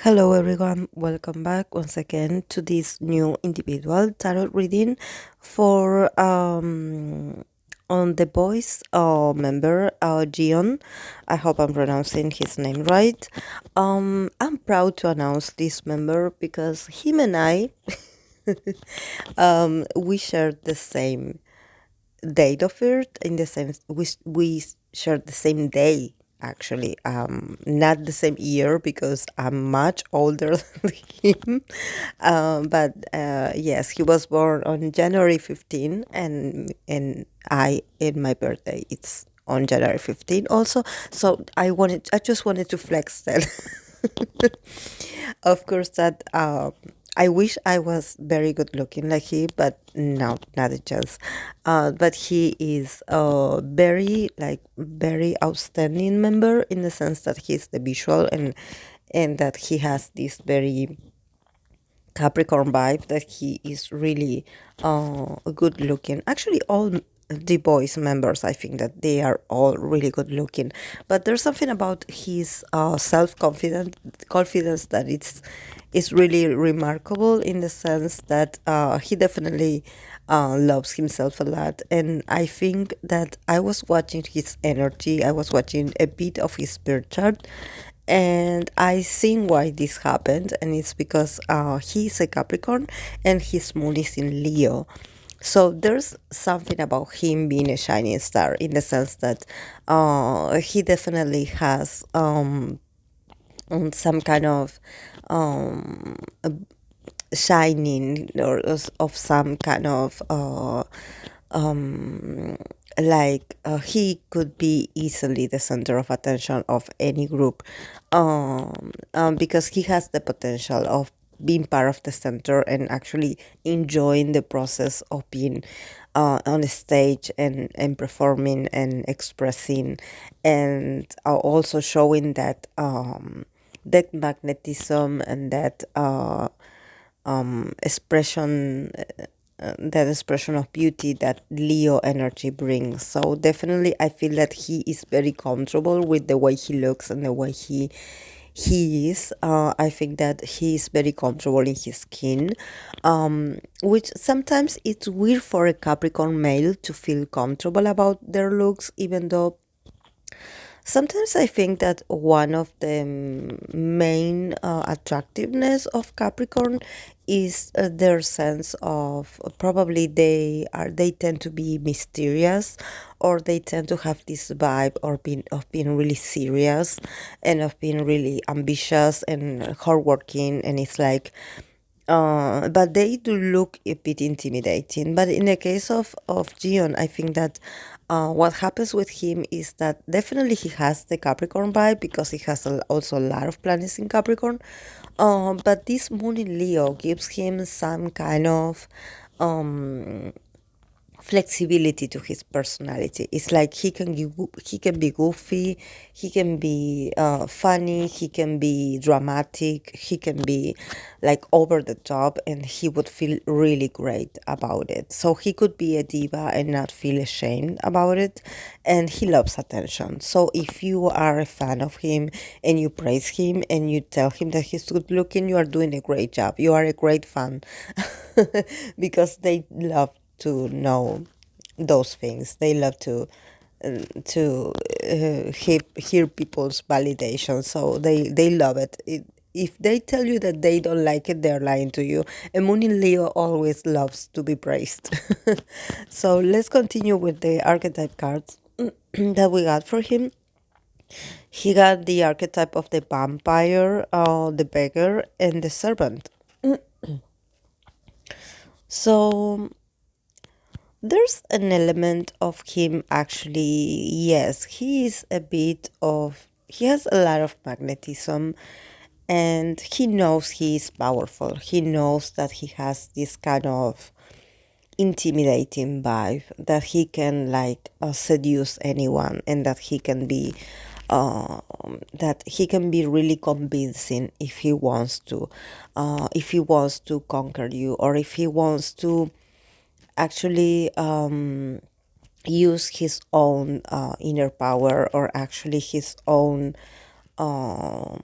Hello, everyone. Welcome back once again to this new individual tarot reading for on the Boyz member Juyeon. I hope I'm pronouncing his name right. I'm proud to announce this member because him and I we share the same date of birth in the sense we share the same day, actually, not the same year because I'm much older than him. But yes, he was born on January 15, and I in my birthday it's on January 15 also. So I just wanted to flex that. Of course, that I wish I was very good looking like he, but no, not a chance. But he is a very outstanding member in the sense that he's the visual and that he has this very Capricorn vibe, that he is really good looking. Actually, all the Boyz members, I think that they are all really good looking. But there's something about his confidence that it's really remarkable in the sense that he definitely loves himself a lot. And I think that I was watching his energy. I was watching a bit of his birth chart, and I think why this happened, and it's because he's a Capricorn and his moon is in Leo. So there's something about him being a shining star in the sense that he definitely has some kind of shining or of some kind of he could be easily the center of attention of any group, because he has the potential of being part of the center and actually enjoying the process of being on a stage and performing and expressing, and also showing that magnetism and expression, that expression of beauty that Leo energy brings. So definitely I feel that he is very comfortable with the way he looks and the way he is. I think that he is very comfortable in his skin, which sometimes it's weird for a Capricorn male to feel comfortable about their looks, even though sometimes I think that one of the main attractiveness of Capricorn is their sense of, probably they tend to be mysterious, or they tend to have this vibe of being really serious and of being really ambitious and hardworking, and it's like but they do look a bit intimidating. But in the case of Gion, I think that what happens with him is that definitely he has the Capricorn vibe because he has also a lot of planets in Capricorn. But this moon in Leo gives him some kind of flexibility to his personality. It's like he can be goofy, he can be funny, he can be dramatic, he can be like over the top, and he would feel really great about it. So he could be a diva and not feel ashamed about it, and he loves attention. So if you are a fan of him and you praise him and you tell him that he's good looking, you are doing a great job. You are a great fan because they love to know those things. They love to hear people's validation, so they love it. If they tell you that they don't like it, they're lying to you. And Moon in Leo always loves to be praised. So let's continue with the archetype cards that we got for him. He got the archetype of the vampire, the beggar, and the servant. So there's an element of him, actually. Yes, he has a lot of magnetism, and he knows he is powerful. He knows that he has this kind of intimidating vibe, that he can seduce anyone, and that he can be really convincing if he wants to conquer you, or if he wants to actually use his own inner power, or actually his own um,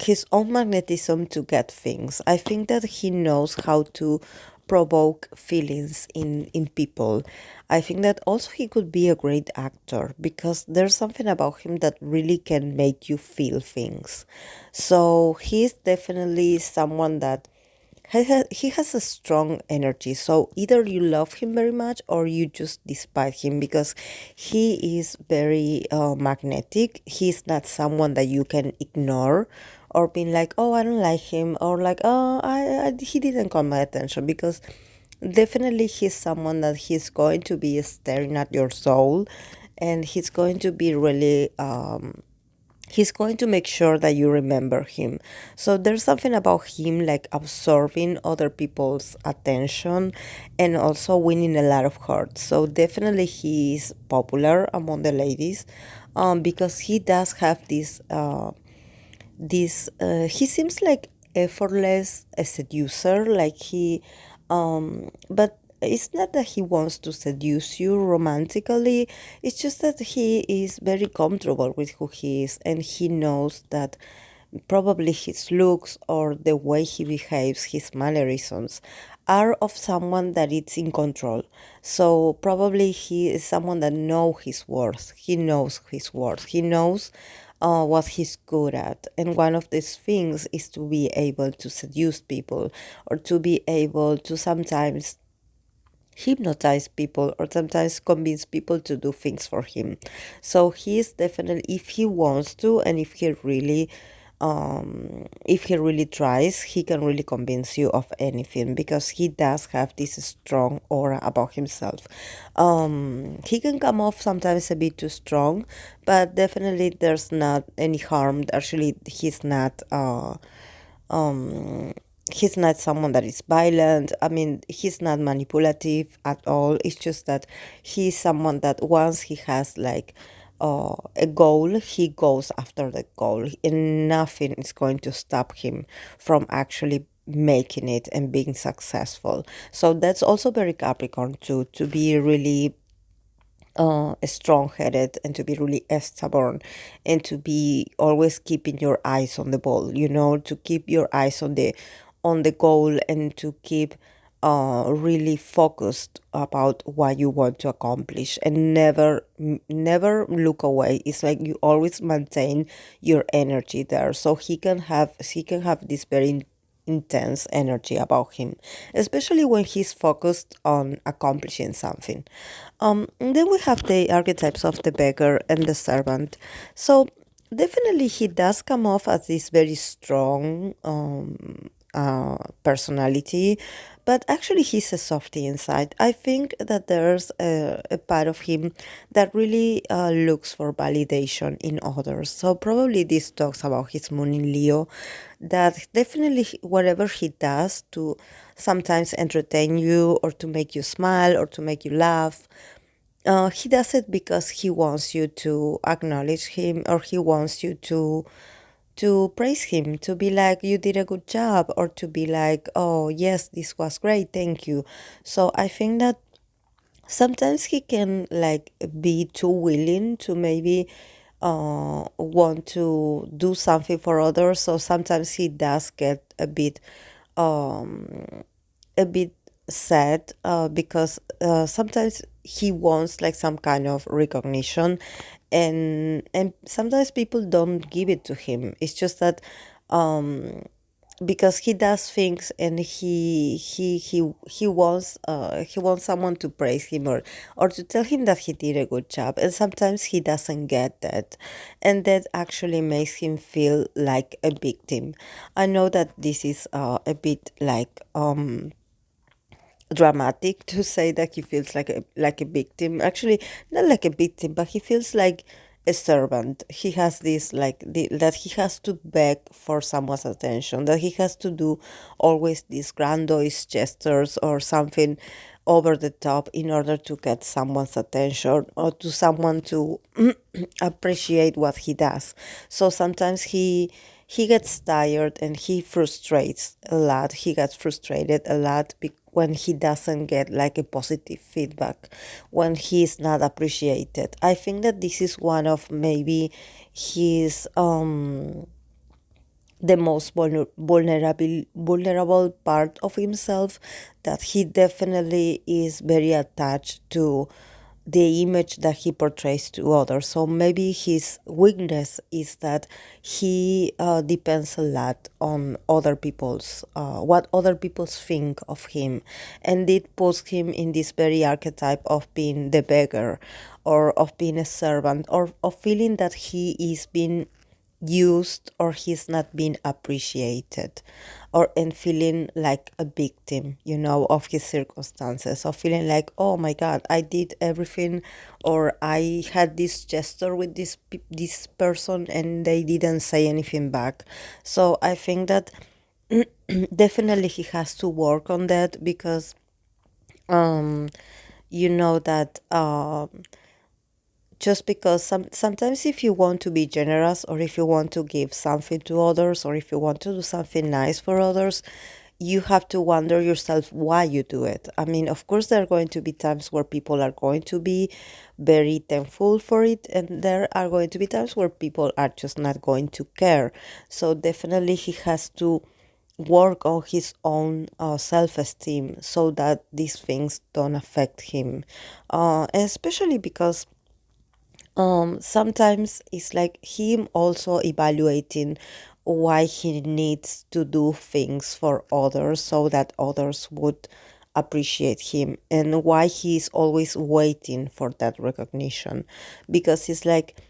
his own magnetism to get things. I think that he knows how to provoke feelings in people. I think that also he could be a great actor because there's something about him that really can make you feel things. So he's definitely someone that he has a strong energy. So either you love him very much or you just despise him because he is very magnetic. He's not someone that you can ignore or being like, oh, I don't like him, or like, oh, he didn't call my attention, because definitely he's someone that he's going to be staring at your soul, and he's going to be really he's going to make sure that you remember him. So there's something about him like absorbing other people's attention and also winning a lot of hearts. So definitely he's popular among the ladies, because he does have this he seems like effortless a seducer, like he but it's not that he wants to seduce you romantically. It's just that he is very comfortable with who he is, and he knows that probably his looks or the way he behaves, his mannerisms, are of someone that is in control. So probably he is someone that knows his worth. He knows his worth. He knows what he's good at. And one of these things is to be able to seduce people, or to be able to sometimes hypnotize people, or sometimes convince people to do things for him. So he is definitely, if he wants to, and if he really tries, he can really convince you of anything, because he does have this strong aura about himself. He can come off sometimes a bit too strong, but definitely there's not any harm. Actually, he's not someone that is violent. I mean, he's not manipulative at all. It's just that he's someone that once he has like a goal, he goes after the goal, and nothing is going to stop him from actually making it and being successful. So that's also very Capricorn too, to be really strong-headed, and to be really stubborn, and to be always keeping your eyes on the ball, to keep your eyes on the goal, and to keep really focused about what you want to accomplish, and never look away. It's like you always maintain your energy there. So he can have this very intense energy about him, especially when he's focused on accomplishing something. And then we have the archetypes of the beggar and the servant. So definitely he does come off as this very strong personality, but actually he's a softie inside. I think that there's a part of him that really looks for validation in others. So probably this talks about his moon in Leo, that definitely whatever he does to sometimes entertain you, or to make you smile, or to make you laugh, he does it because he wants you to acknowledge him, or he wants you to praise him, to be like, you did a good job, or to be like, oh yes, this was great, thank you. So I think that sometimes he can like be too willing to maybe want to do something for others. So sometimes he does get um a bit sad, because sometimes he wants like some kind of recognition, and sometimes people don't give it to him. It's just that because he does things, and he wants someone to praise him, or to tell him that he did a good job, and sometimes he doesn't get that, and that actually makes him feel like a victim. I know that this is a bit like dramatic to say that he feels like a victim. Actually, not like a victim, but he feels like a servant. He has this that he has to beg for someone's attention, that he has to do always these grandiose gestures or something over the top in order to get someone's attention, or to someone to appreciate what he does. So sometimes he gets tired and he frustrates a lot. He gets frustrated a lot when he doesn't get like a positive feedback, when he's not appreciated. I think that this is one of maybe his the most vulnerable part of himself, that he definitely is very attached to the image that he portrays to others. So maybe his weakness is that he depends a lot on other people's what other people think of him, and it puts him in this very archetype of being the beggar, or of being a servant, or of feeling that he is being used, or he's not being appreciated, or and feeling like a victim, of his circumstances, of feeling like, oh my god, I did everything, or I had this gesture with this person and they didn't say anything back. So I think that definitely he has to work on that, because um that just because sometimes if you want to be generous, or if you want to give something to others, or if you want to do something nice for others, you have to wonder yourself why you do it. I mean, of course there are going to be times where people are going to be very thankful for it, and there are going to be times where people are just not going to care. So definitely he has to work on his own self-esteem, so that these things don't affect him, especially because sometimes it's like him also evaluating why he needs to do things for others so that others would appreciate him, and why he's always waiting for that recognition, because it's like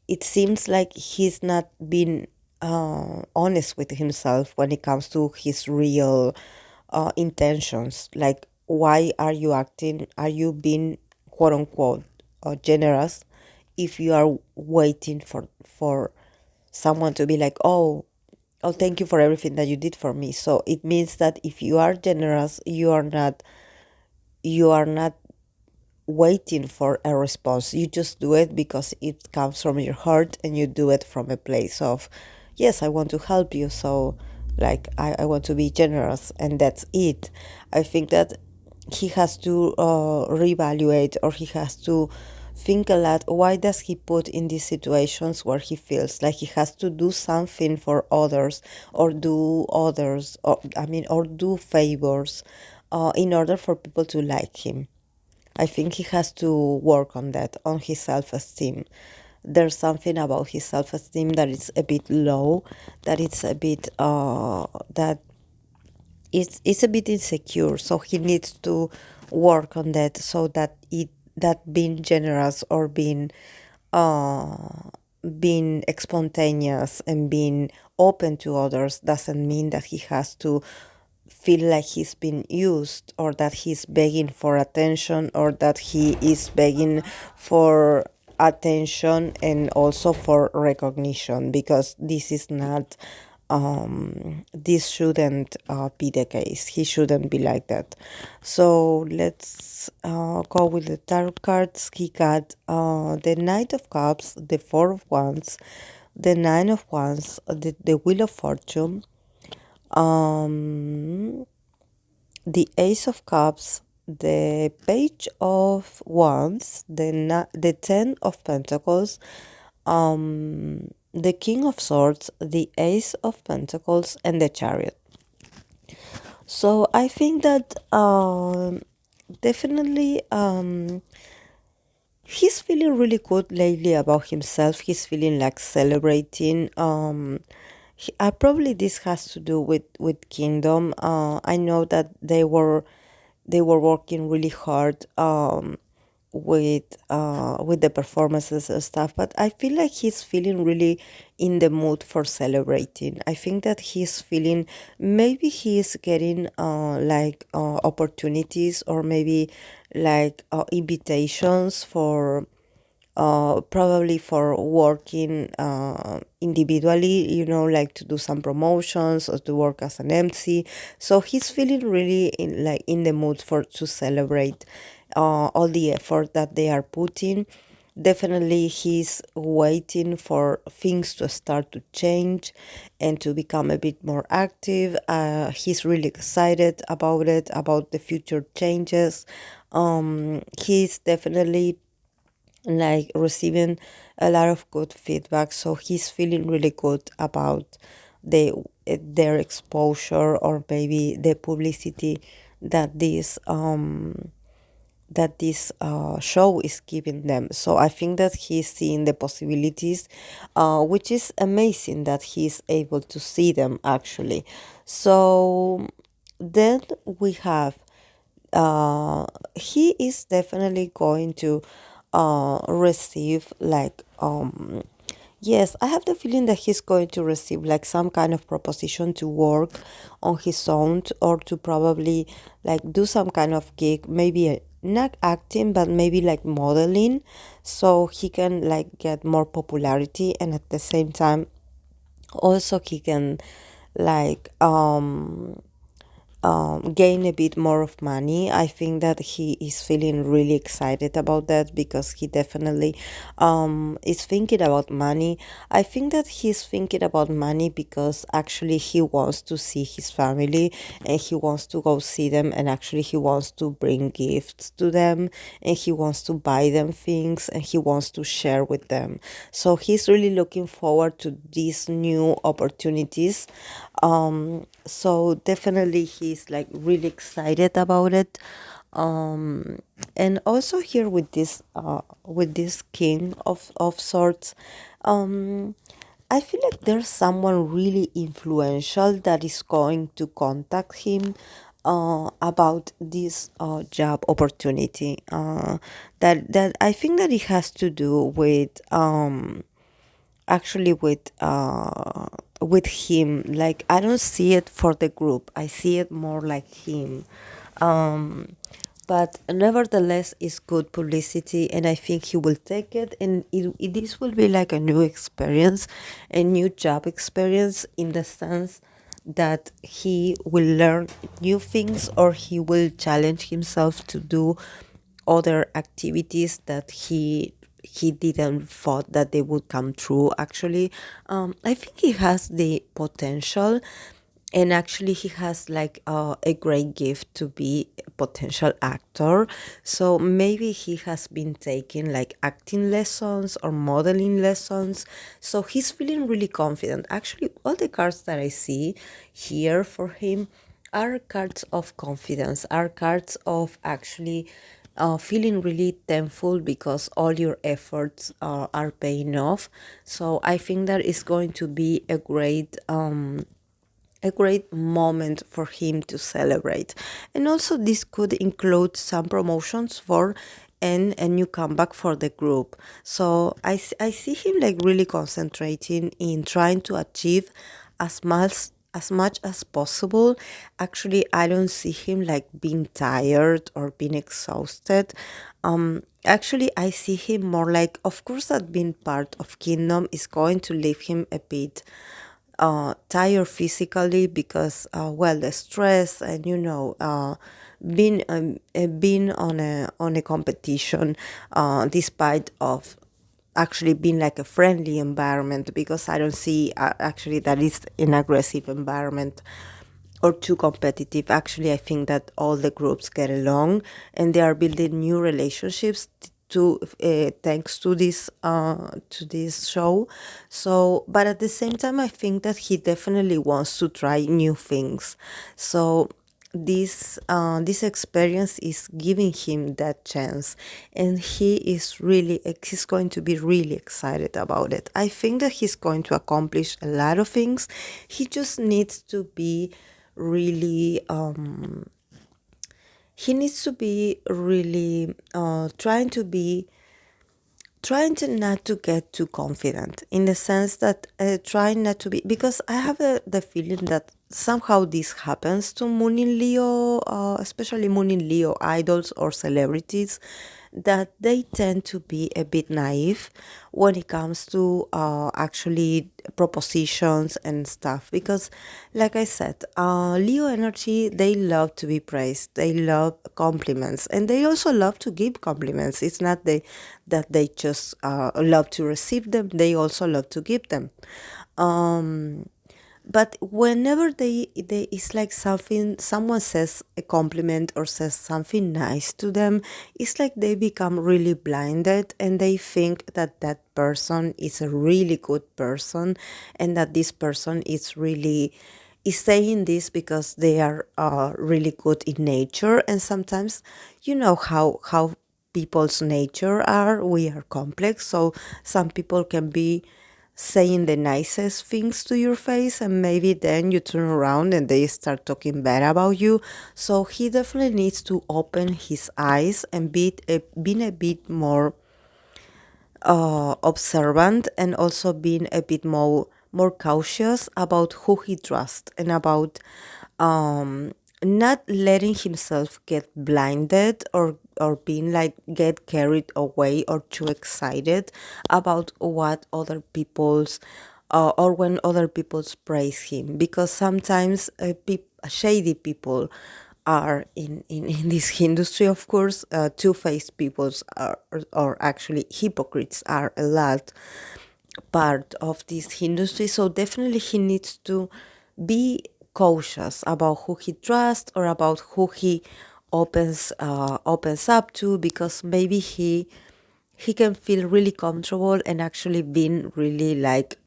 it seems like he's not being honest with himself when it comes to his real intentions. Like, why are you acting? Are you being quote unquote generous if you are waiting for someone to be like, oh, thank you for everything that you did for me? So it means that if you are generous, you are not waiting for a response. You just do it because it comes from your heart, and you do it from a place of, yes, I want to help you. So, like, I want to be generous, and that's it. I think that he has to reevaluate, or he has to think a lot. Why does he put in these situations where he feels like he has to do something for others, or do others, or I mean, or do favors in order for people to like him? I think he has to work on that, on his self-esteem. There's something about his self-esteem that is a bit low, that it's a bit that it's a bit insecure. So he needs to work on that, so that being generous, or being spontaneous and being open to others doesn't mean that he has to feel like he's been used, or that he's begging for attention, or that he is begging for attention and also for recognition, because this is not this shouldn't be the case. He shouldn't be like that. So let's go with the tarot cards. He got the Knight of Cups, the Four of Wands, the Nine of Wands, the Wheel of Fortune, um, the Ace of Cups, the Page of Wands, the Ten of Pentacles, the King of Swords, the Ace of Pentacles, and the Chariot. So I think that definitely he's feeling really good lately about himself. He's feeling like celebrating. Probably this has to do with Kingdom. I know that they were working really hard with the performances and stuff, but I feel like he's feeling really in the mood for celebrating. I think that he's feeling, maybe he's getting like opportunities, or maybe like invitations for probably for working individually, like to do some promotions, or to work as an MC. So he's feeling really in the mood for to celebrate all the effort that they are putting. definitely he's waiting for things to start to change and to become a bit more active. He's really excited about it, about the future changes. He's definitely like receiving a lot of good feedback, so he's feeling really good about the their exposure, or maybe the publicity that this show is giving them. So I think that he's seeing the possibilities, which is amazing that he's able to see them actually. So then we have, he is definitely going to receive like, yes, I have the feeling that he's going to receive like some kind of proposition to work on his own, or to probably like do some kind of gig, maybe not acting, but maybe like modeling, so he can like get more popularity, and at the same time also he can like gain a bit more of money. I think that he is feeling really excited about that, because he definitely is thinking about money. I think that he's thinking about money because actually he wants to see his family, and he wants to go see them, and actually he wants to bring gifts to them, and he wants to buy them things, and he wants to share with them. So he's really looking forward to these new opportunities. So definitely he's like really excited about it. And also here with this king of sorts, I feel like there's someone really influential that is going to contact him about this job opportunity. That I think that it has to do with actually with him. Like, I don't see it for the group, I see it more like him. But nevertheless, it's good publicity, and I think he will take it, and this will be like a new experience, a new job experience, in the sense that he will learn new things, or he will challenge himself to do other activities that he didn't thought that they would come true. Actually, I think he has the potential, and actually he has like a great gift to be a potential actor. So maybe he has been taking like acting lessons or modeling lessons, so he's feeling really confident. Actually, all the cards that I see here for him are cards of confidence, are cards of actually feeling really thankful because all your efforts are paying off. So I think that is going to be a great moment for him to celebrate. And also this could include some promotions for and a new comeback for the group. So I see him like really concentrating in trying to achieve as much as possible. Actually, I don't see him like being tired or being exhausted. Actually, I see him more like, of course, that being part of Kingdom is going to leave him a bit tired physically, because well, the stress, and being on a competition, despite of actually being like a friendly environment, because I don't see actually that is an aggressive environment or too competitive. Actually, I think that all the groups get along, and they are building new relationships to thanks to this show. So, but at the same time, I think that he definitely wants to try new things. So this experience is giving him that chance, and he's going to be really excited about it. I think that he's going to accomplish a lot of things. He just needs to be really he needs to be really trying to not to get too confident, in the sense that trying not to be, because I have the feeling that somehow this happens to Moon in Leo, especially Moon in Leo idols or celebrities, that they tend to be a bit naive when it comes to actually propositions and stuff. Because, like I said, Leo energy, they love to be praised, they love compliments, and they also love to give compliments. It's not that they just love to receive them, they also love to give them. Um, but whenever they it's like something, someone says a compliment or says something nice to them, it's like they become really blinded and they think that that person is a really good person, and that this person is saying this because they are really good in nature. And sometimes, you know how people's nature are, we are complex, so some people can be saying the nicest things to your face, and maybe then you turn around and they start talking bad about you. So he definitely needs to open his eyes and being a bit more observant, and also being a bit more cautious about who he trusts, and about um, not letting himself get blinded, or being like get carried away or too excited about what other people's or when other people's praise him, because sometimes shady people are in this industry. Of course, two-faced peoples are, or actually hypocrites are a lot part of this industry. So definitely he needs to be cautious about who he trusts, or about who he opens up to, because maybe he can feel really comfortable and actually being really like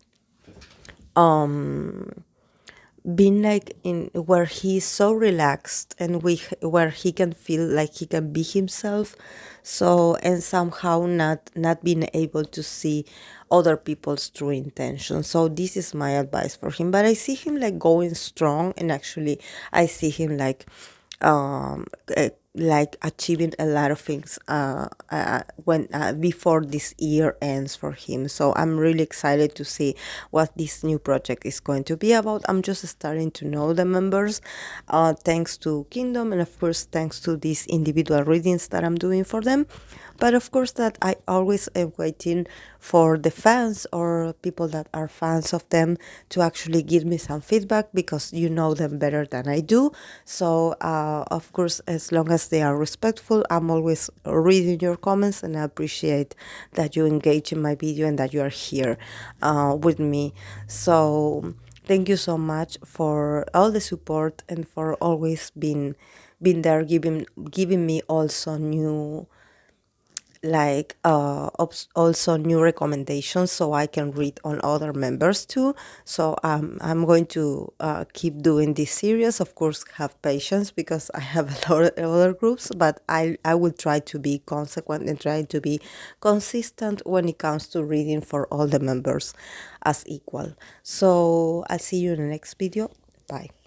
being like in where he's so relaxed, and where he can feel like he can be himself. So, and somehow not being able to see other people's true intentions. So this is my advice for him. But I see him like going strong, and actually I see him like achieving a lot of things when before this year ends for him. So I'm really excited to see what this new project is going to be about. I'm just starting to know the members, thanks to Kingdom, and of course thanks to these individual readings that I'm doing for them. But of course that I always am waiting for the fans, or people that are fans of them, to actually give me some feedback, because you know them better than I do. So of course, as long as they are respectful, I'm always reading your comments, and I appreciate that you engage in my video and that you are here with me. So thank you so much for all the support, and for always being there, giving me also new, like also new recommendations, so I can read on other members too. So I'm going to keep doing this series. Of course, have patience, because I have a lot of other groups, but I will try to be consequent and try to be consistent when it comes to reading for all the members as equal. So I'll see you in the next video. Bye.